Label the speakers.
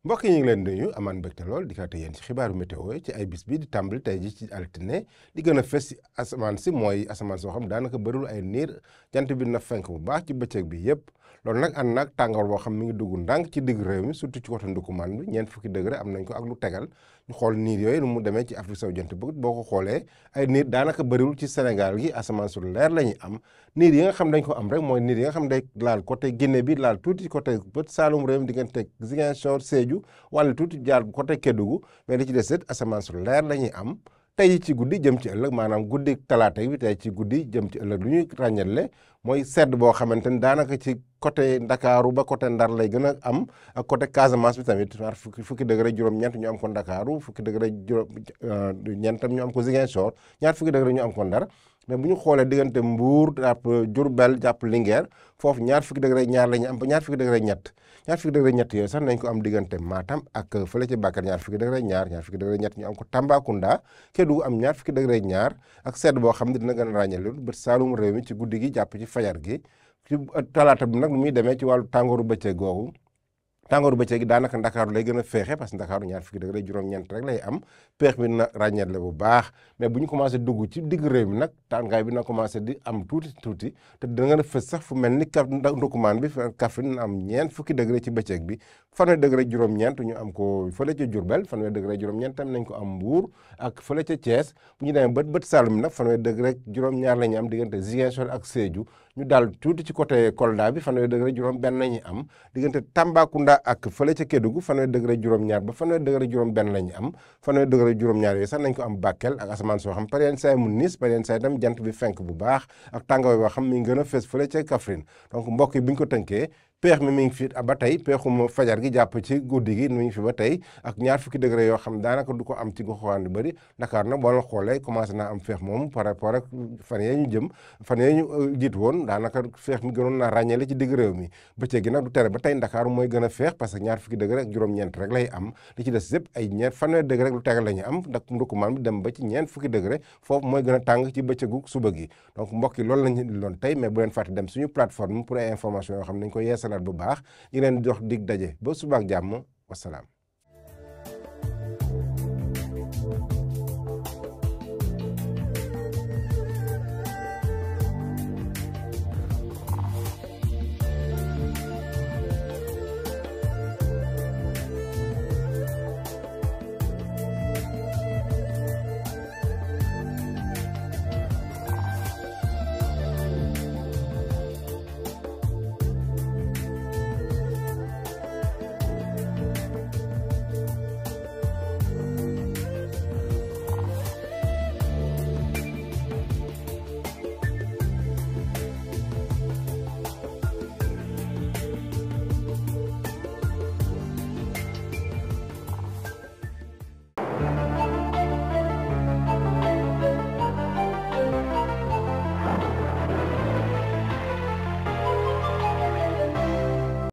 Speaker 1: mbokk yi ñu ngi leen di nuyu amaan mbégte lool di kaate yéen ci xibaaru météo ci ay bis bi di tàmbali tey ji ci altine di gën a fes ci asamaan si mooy asamaan soo xam daanaka bëriwul ay niir jant bi na fenk bu baax ci bëccëg bi yépp loolu nag ànd nag tàngoor boo xam mi ngi dugg ndànk ci digg réew mi surtout ci côté Ndoukoumane bi 40 degré am nañ ko ak lu tegal ñu xool niir yooyu nu mu demee ci Afrique sowu jant bëgg boo ko xoolee ay niir daanaka bëriwul ci Sénégal gi asamaan su leer la ñuy am niir yi nga xam dañ ko am rek mooy niir yi nga xam day laal côté Guinée bi laal tuuti côté bët Saalum réew mi diggante Ziguinchor Sédhiou wala tuuti jaar côté Kédougou mais li ci des it asamaan su leer la ñuy am tey ci guddi jëm ci ëllëg maanaam guddi talaata bi tey ci guddi jëm ci ëllëg lu ñuy ràññale mooy sedd boo xamante ni daanaka ci côté Ndakaaru ba côté Ndar lay gën a am ak côté Casamance bi tamit fukki degré juróom-ñeent ñu am ko Ndakaaru fukki degré juróom-ñeent tam ñu am ko Ziguinchor ñaar fukki degré ñu am ko Ndar mais bu ñu xoolee diggante Mbour jàpp Diourbel jàpp Linguère foofu ñaar fukki degré ñaar la ñu am ba ñaar fukki degré ñett ñaar fukki degré ñett yooyu sax nañ ko am diggante Matam ak fële ci Bakar ñaar fukki degré ñaar fukki degré ñett ñu am ko Tambacounda Kédougou am ñaar fukki degré ñaar ak sedd boo xam ne dina gën a ràññale bët Saalum réew mi ci guddi gi jàpp ci fajar gi ci talaata bi nag nu muy demee ci wàllu tàngooru bëccëg googu tàngooru bëccëg gi daanaka Ndakaaru lay gën a féexe parce que Ndakaaru ñaar fukki degré juróom-ñeent rek lay am peex bi na ràññeetle bu baax mais bu ñu commencé dugg ci digg réew mi nag tàngaay bi na commencé di am tuuti te da nga fës sax fu mel ni Ndoukoumane bi Kaffrine am ñeent fukki degré ci bëccëg bi fanweer degré juróom-ñeent ñu am ko fële ca Diourbel fanweer degré juróom-ñeent tam nañ ko am Mbour ak fële ca Thiès bu ñu demee bët Saalum nag fanweer degré juróom-ñaar la ñu am diggante Ziguinchor ak Sédhiou ñu daal tuuti ci côté Kolda bi fanweer degré juróom-benn la ñu am diggante Tambacounda ak fële ca Kédougou fanweer degré juróom-ñaar ba fanweer degré juróom-benn la ñu am fanweer degré juróom-ñaar yooyu sax nañ ko am Bakel ak asamaan soo xam par yenn saa mu niis par yenn saa tam jant bi fenk bu baax ak tàngoor boo xam mi ngi gën a fees fële ca Kaffrine donc mbokk yi bu ñu ko tënkee peex mi ngi fi ba tey peexum fajar gi jàpp ci guddi gi mi ngi fi ba tey ak ñaar fukki degré yoo xam daanaka du ko am ci goxuwaan yu bëri Dakar nag boo leen xoolee commencé naa am feex moom par rapport ak fan yee ñu jiit woon daanaka feex mi gënoon naa ràññeele ci digg réew mi bëccëg gi nag du tere ba tey Dakar mooy gën a feex parce que ñaar fukki degré ak juróom-ñeent rek lay am li ci des yëpp ay fanweer degré rek lu tegal la ñu am ndax Ndoukoumane bi dem ba ci ñeent fukki degré foofu mooy gën a tàng ci bëccëgu suba gi donc mbokk yi loolu lañu loon tey mais bu leen fàtte dem suñu plateforme pour ay information yoo xam ne nañ ko yeesalaat bu baax ñu leen jox dig daje ba suba ak jàmm wasalaam